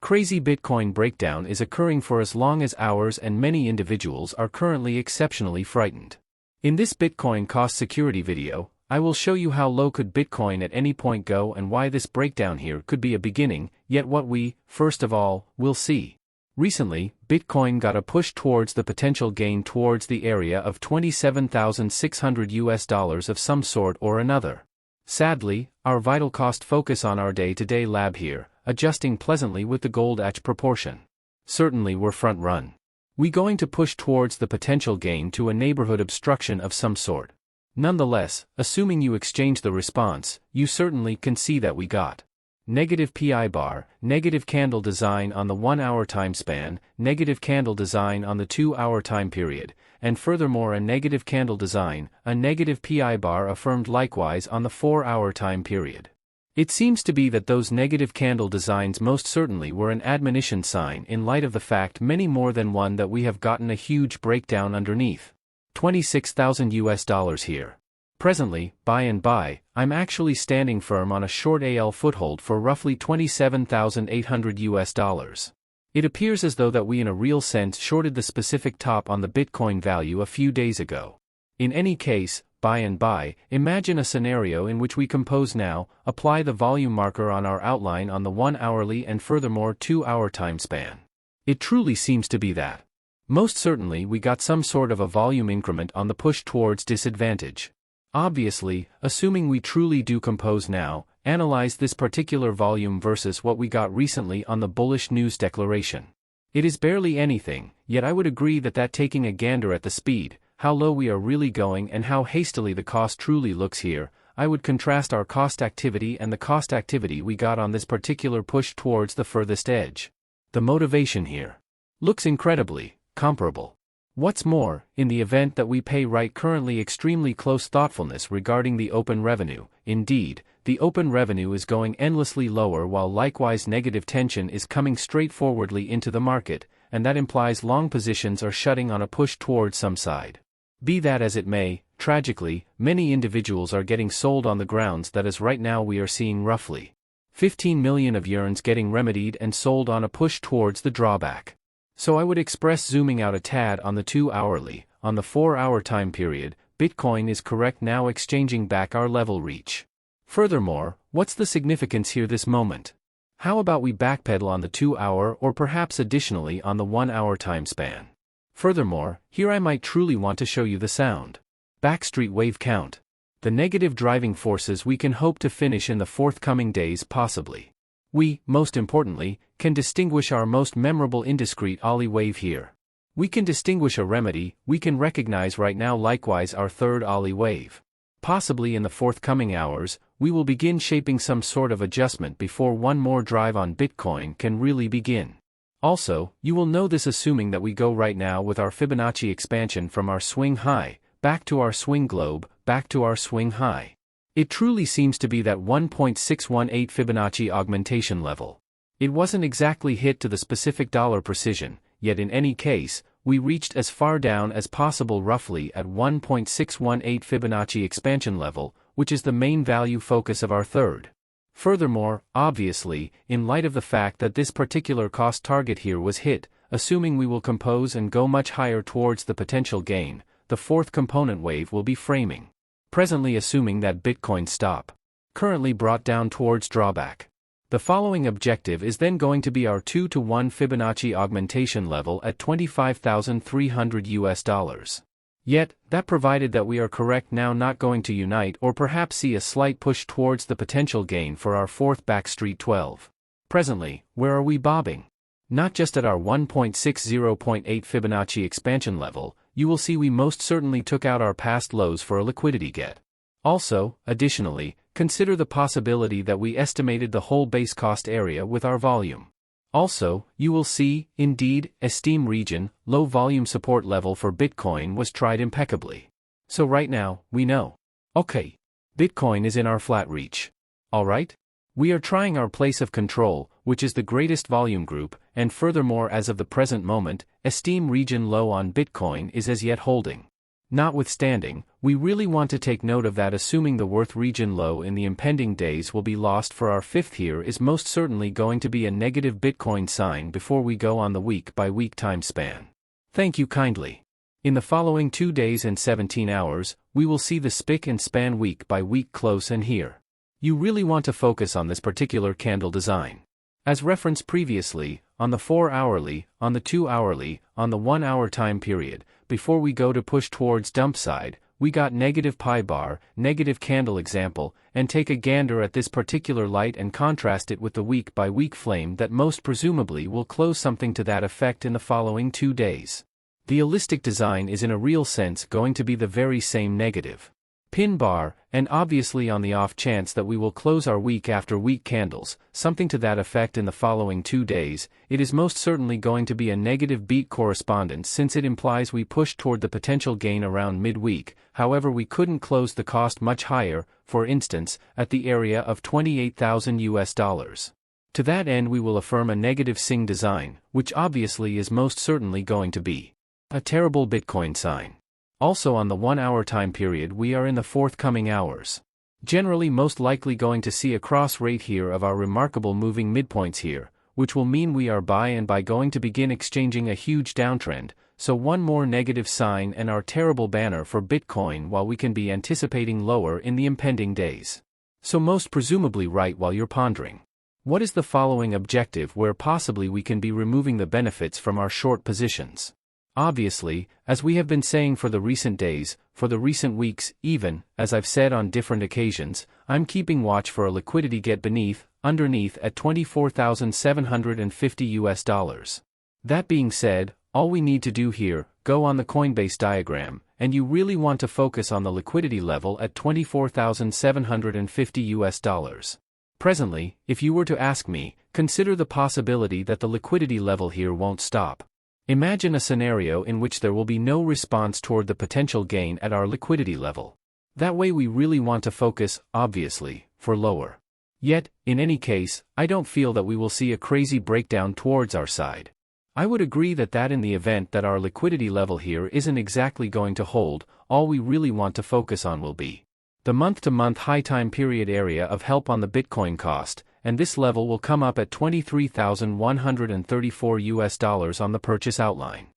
Crazy Bitcoin breakdown is occurring for as long as hours, and many individuals are currently exceptionally frightened. In this Bitcoin cost security video, I will show you how low could Bitcoin at any point go and why this breakdown here could be a beginning, yet what we, first of all, will see. Recently, Bitcoin got a push towards the potential gain towards the area of $27,600 of some sort or another. Sadly, our vital cost focus on our day-to-day lab here, adjusting pleasantly with the gold-atch proportion. Certainly we're front-run. We going to push towards the potential gain to a neighborhood obstruction of some sort. Nonetheless, assuming you exchange the response, you certainly can see that we got negative PI bar, negative candle design on the 1 hour time span, negative candle design on the 2 hour time period, and furthermore a negative candle design, a negative PI bar affirmed likewise on the 4 hour time period. It seems to be that those negative candle designs most certainly were an admonition sign in light of the fact many more than one that we have gotten a huge breakdown underneath. $26,000 here. Presently, buy, I'm actually standing firm on a short AL foothold for roughly $27,800. It appears as though that we in a real sense shorted the specific top on the Bitcoin value a few days ago. In any case, buy, imagine a scenario in which we compose now, apply the volume marker on our outline on the 1 hourly and furthermore 2 hour time span. It truly seems to be that. Most certainly we got some sort of a volume increment on the push towards disadvantage. Obviously, assuming we truly do compose now, analyze this particular volume versus what we got recently on the bullish news declaration. It is barely anything, yet I would agree that taking a gander at the speed, how low we are really going and how hastily the cost truly looks here, I would contrast our cost activity and the cost activity we got on this particular push towards the furthest edge. The motivation here looks incredibly comparable. What's more, in the event that we pay right currently extremely close thoughtfulness regarding the open revenue, indeed, the open revenue is going endlessly lower while likewise negative tension is coming straightforwardly into the market, and that implies long positions are shutting on a push towards some side. Be that as it may, tragically, many individuals are getting sold on the grounds that as right now we are seeing roughly 15 million of yearns getting remedied and sold on a push towards the drawback. So I would express zooming out a tad on the 2 hourly, on the 4 hour time period, Bitcoin is correct now exchanging back our level reach. Furthermore, what's the significance here this moment? How about we backpedal on the 2 hour or perhaps additionally on the 1 hour time span? Furthermore, here I might truly want to show you the sound backstreet wave count. The negative driving forces we can hope to finish in the forthcoming days possibly. We, most importantly, can distinguish our most memorable indiscrete Ollie wave here. We can distinguish a remedy, we can recognize right now likewise our third Ollie wave. Possibly in the forthcoming hours, we will begin shaping some sort of adjustment before one more drive on Bitcoin can really begin. Also, you will know this assuming that we go right now with our Fibonacci expansion from our swing high, back to our swing globe, back to our swing high. It truly seems to be that 1.618 Fibonacci augmentation level. It wasn't exactly hit to the specific dollar precision, yet in any case, we reached as far down as possible roughly at 1.618 Fibonacci expansion level, which is the main value focus of our third. Furthermore, obviously, in light of the fact that this particular cost target here was hit, assuming we will compose and go much higher towards the potential gain, the fourth component wave will be framing. Presently assuming that Bitcoin stop. Currently brought down towards drawback. The following objective is then going to be our 2-to-1 Fibonacci augmentation level at $25,300. Yet, that provided that we are correct now not going to unite or perhaps see a slight push towards the potential gain for our fourth backstreet 12. Presently, where are we bobbing? Not just at our 1.60.8 Fibonacci expansion level, you will see we most certainly took out our past lows for a liquidity get. Also, additionally, consider the possibility that we estimated the whole base cost area with our volume. Also, you will see, indeed, esteem region, low volume support level for Bitcoin was tried impeccably. So right now, we know. Okay. Bitcoin is in our flat reach. Alright? We are trying our place of control, which is the greatest volume group, and furthermore as of the present moment, esteem region low on Bitcoin is as yet holding. Notwithstanding, we really want to take note of that assuming the worth region low in the impending days will be lost for our fifth here is most certainly going to be a negative Bitcoin sign before we go on the week-by-week time span. Thank you kindly. In the following 2 days and 17 hours, we will see the spick and span week-by-week close and here. You really want to focus on this particular candle design. As referenced previously, on the 4-hourly, on the 2-hourly, on the 1-hour time period, before we go to push towards dump side, we got negative pi bar, negative candle example, and take a gander at this particular light and contrast it with the week-by-week flame that most presumably will close something to that effect in the following 2 days. The holistic design is in a real sense going to be the very same negative pin bar, and obviously on the off chance that we will close our week after week candles, something to that effect in the following 2 days, it is most certainly going to be a negative beat correspondence since it implies we push toward the potential gain around midweek. However, we couldn't close the cost much higher, for instance, at the area of $28,000. To that end we will affirm a negative SING design, which obviously is most certainly going to be a terrible Bitcoin sign. Also on the 1-hour time period we are in the forthcoming hours. Generally most likely going to see a cross rate here of our remarkable moving midpoints here, which will mean we are by and by going to begin exchanging a huge downtrend, so one more negative sign and our terrible banner for Bitcoin while we can be anticipating lower in the impending days. So most presumably right while you're pondering. What is the following objective where possibly we can be removing the benefits from our short positions? Obviously, as we have been saying for the recent days, for the recent weeks, even, as I've said on different occasions, I'm keeping watch for a liquidity get underneath at $24,750. That being said, all we need to do here, go on the Coinbase diagram, and you really want to focus on the liquidity level at $24,750. Presently, if you were to ask me, consider the possibility that the liquidity level here won't stop. Imagine a scenario in which there will be no response toward the potential gain at our liquidity level. That way we really want to focus, obviously, for lower. Yet, in any case, I don't feel that we will see a crazy breakdown towards our side. I would agree that in the event that our liquidity level here isn't exactly going to hold, all we really want to focus on will be the month-to-month high time period area of help on the Bitcoin cost, and this level will come up at $23,134 on the purchase outline.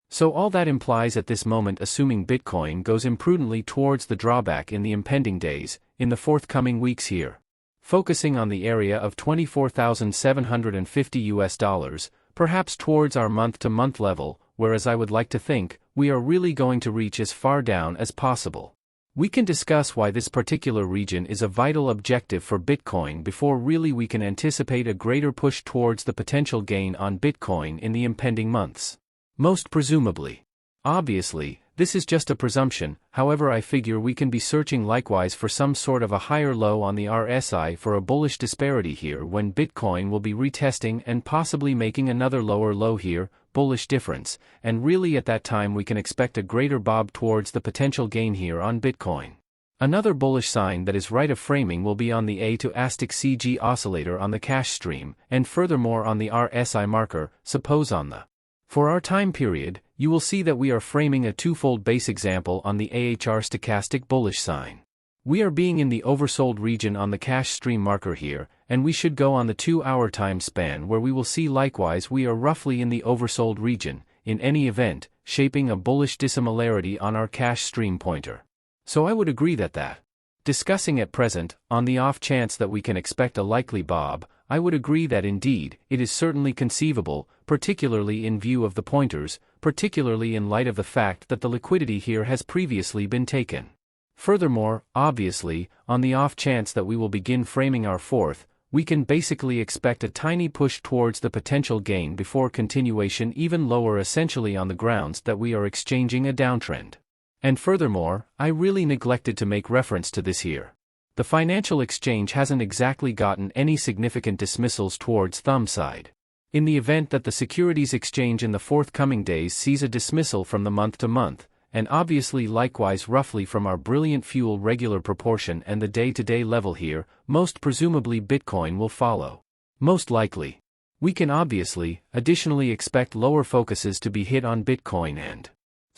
So all that implies at this moment, assuming Bitcoin goes imprudently towards the drawback in the impending days, in the forthcoming weeks here. Focusing on the area of $24,750, perhaps towards our month-to-month level, whereas I would like to think, we are really going to reach as far down as possible. We can discuss why this particular region is a vital objective for Bitcoin before really we can anticipate a greater push towards the potential gain on Bitcoin in the impending months. Most presumably. Obviously, this is just a presumption, however I figure we can be searching likewise for some sort of a higher low on the RSI for a bullish disparity here when Bitcoin will be retesting and possibly making another lower low here, bullish difference, and really at that time we can expect a greater bob towards the potential gain here on Bitcoin. Another bullish sign that is right of framing will be on the A to astic CG oscillator on the cash stream, and furthermore on the RSI marker, suppose on the. For our time period, you will see that we are framing a twofold base example on the AHR stochastic bullish sign. We are being in the oversold region on the cash stream marker here, and we should go on the 2-hour time span where we will see likewise we are roughly in the oversold region, in any event, shaping a bullish dissimilarity on our cash stream pointer. So I would agree that discussing at present, on the off chance that we can expect a likely bob, I would agree that indeed, it is certainly conceivable, particularly in view of the pointers, particularly in light of the fact that the liquidity here has previously been taken. Furthermore, obviously, on the off chance that we will begin framing our fourth, we can basically expect a tiny push towards the potential gain before continuation even lower, essentially on the grounds that we are exchanging a downtrend. And furthermore, I really neglected to make reference to this here. The financial exchange hasn't exactly gotten any significant dismissals towards thumb side. In the event that the securities exchange in the forthcoming days sees a dismissal from the month-to-month, and obviously likewise roughly from our brilliant fuel regular proportion and the day-to-day level here, most presumably Bitcoin will follow. Most likely. We can obviously, additionally expect lower focuses to be hit on Bitcoin and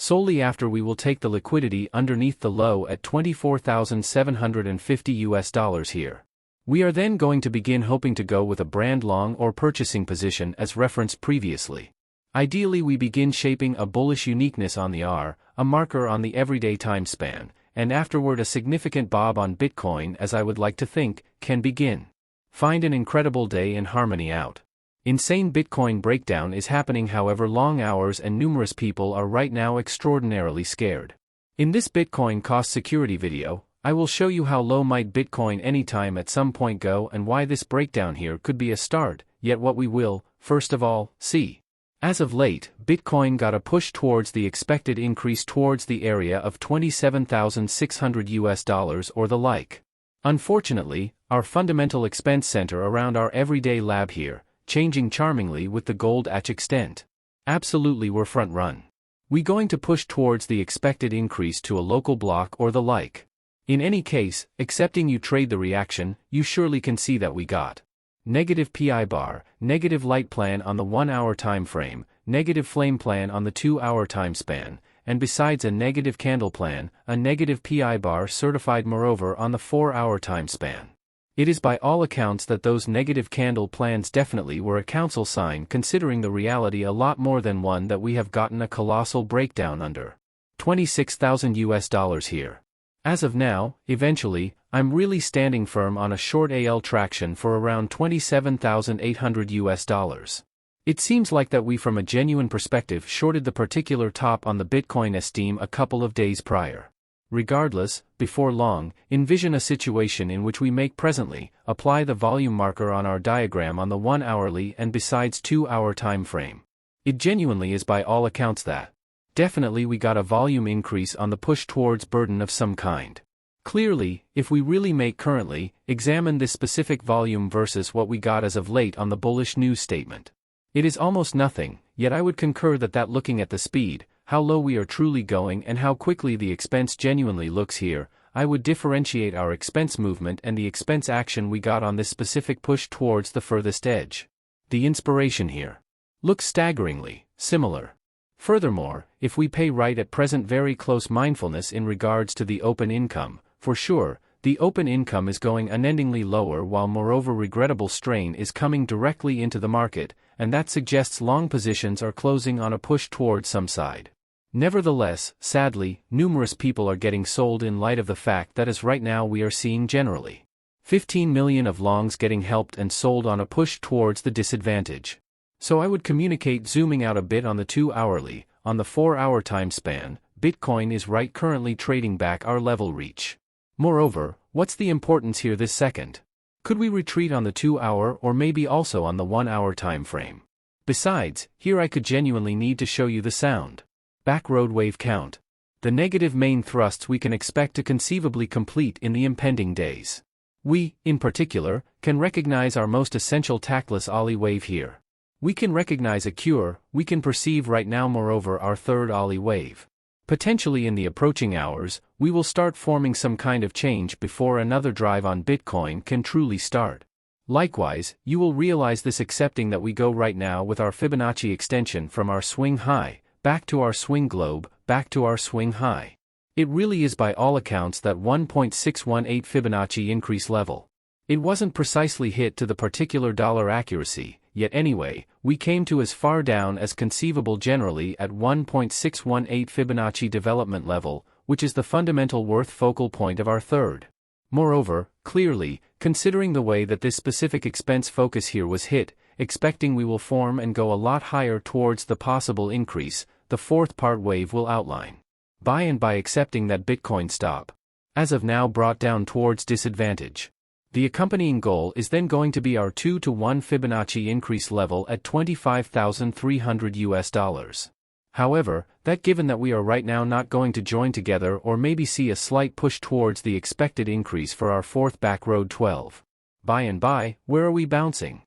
solely after we will take the liquidity underneath the low at $24,750 here. We are then going to begin hoping to go with a brand long or purchasing position as referenced previously. Ideally we begin shaping a bullish uniqueness on the R, a marker on the everyday time span, and afterward a significant bob on Bitcoin, as I would like to think, can begin. Find an incredible day in harmony out. Insane Bitcoin breakdown is happening, however long hours, and numerous people are right now extraordinarily scared. In this Bitcoin cost security video, I will show you how low might Bitcoin anytime at some point go and why this breakdown here could be a start, yet what we will, first of all, see. As of late, Bitcoin got a push towards the expected increase towards the area of $27,600 or the like. Unfortunately, our fundamental expense center around our everyday lab here, changing charmingly with the gold at extent. Absolutely we're front run. We going to push towards the expected increase to a local block or the like. In any case, accepting you trade the reaction, you surely can see that we got negative PI bar, negative light plan on the 1 hour time frame, negative flame plan on the 2 hour time span, and besides a negative candle plan, a negative PI bar certified moreover on the 4 hour time span. It is by all accounts that those negative candle plans definitely were a counsel sign, considering the reality a lot more than one that we have gotten a colossal breakdown under $26,000 here. As of now, eventually, I'm really standing firm on a short AL traction for around $27,800. It seems like that we from a genuine perspective shorted the particular top on the Bitcoin esteem a couple of days prior. Regardless, before long, envision a situation in which we make presently, apply the volume marker on our diagram on the 1 hourly and besides 2 hour time frame. It genuinely is by all accounts that. Definitely we got a volume increase on the push towards burden of some kind. Clearly, if we really make currently, examine this specific volume versus what we got as of late on the bullish news statement. It is almost nothing, yet I would concur that looking at the speed, how low we are truly going and how quickly the expense genuinely looks here, I would differentiate our expense movement and the expense action we got on this specific push towards the furthest edge. The inspiration here looks staggeringly similar. Furthermore, if we pay right at present very close mindfulness in regards to the open income, for sure, the open income is going unendingly lower while moreover regrettable strain is coming directly into the market, and that suggests long positions are closing on a push towards some side. Nevertheless, sadly, numerous people are getting sold in light of the fact that as right now we are seeing generally 15 million of longs getting helped and sold on a push towards the disadvantage. So I would communicate zooming out a bit on the 2 hourly, on the 4 hour time span, Bitcoin is right currently trading back our level reach. Moreover, what's the importance here this second? Could we retreat on the 2 hour or maybe also on the 1 hour time frame? Besides, here I could genuinely need to show you the sound. Backroad wave count. The negative main thrusts we can expect to conceivably complete in the impending days. We, in particular, can recognize our most essential tactless Ollie wave here. We can recognize a cure, we can perceive right now moreover our third Ollie wave. Potentially in the approaching hours, we will start forming some kind of change before another drive on Bitcoin can truly start. Likewise, you will realize this accepting that we go right now with our Fibonacci extension from our swing high, back to our swing globe, back to our swing high. It really is by all accounts that 1.618 Fibonacci increase level. It wasn't precisely hit to the particular dollar accuracy, yet anyway, we came to as far down as conceivable generally at 1.618 Fibonacci development level, which is the fundamental worth focal point of our third. Moreover, clearly, considering the way that this specific expense focus here was hit, expecting we will form and go a lot higher towards the possible increase, the fourth part wave will outline. By and by accepting that Bitcoin stop, as of now brought down towards disadvantage. The accompanying goal is then going to be our 2 to 1 Fibonacci increase level at $25,300. However, that given that we are right now not going to join together or maybe see a slight push towards the expected increase for our fourth backroad 12. By and by, where are we bouncing?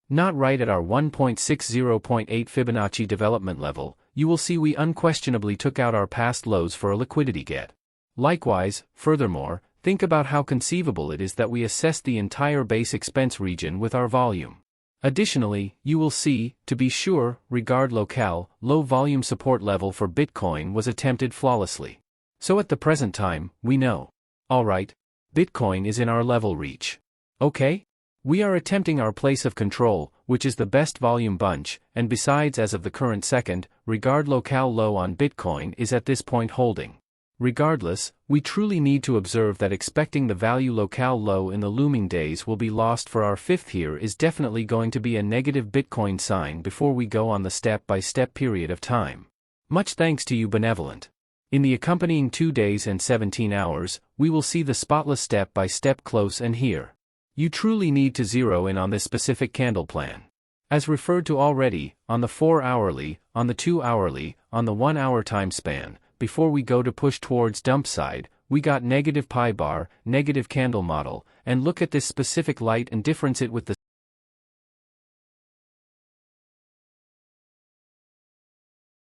Not right at our 1.60.8 Fibonacci development level, you will see we unquestionably took out our past lows for a liquidity get. Likewise, furthermore, think about how conceivable it is that we assess the entire base expense region with our volume. Additionally, you will see, to be sure, regard locale, low volume support level for Bitcoin was attempted flawlessly. So at the present time, we know. Alright, Bitcoin is in our level reach. Okay? We are attempting our place of control, which is the best volume bunch, and besides as of the current second, regard locale low on Bitcoin is at this point holding. Regardless, we truly need to observe that expecting the value locale low in the looming days will be lost for our fifth here is definitely going to be a negative Bitcoin sign before we go on the step-by-step period of time. Much thanks to you, benevolent. In the accompanying 2 days and 17 hours, we will see the spotless step-by-step close and here. You truly need to zero in on this specific candle plan. As referred to already, on the 4-hourly, on the 2-hourly, on the 1-hour time span, before we go to push towards dump side, we got negative pi bar, negative candle model, and look at this specific light and difference it with the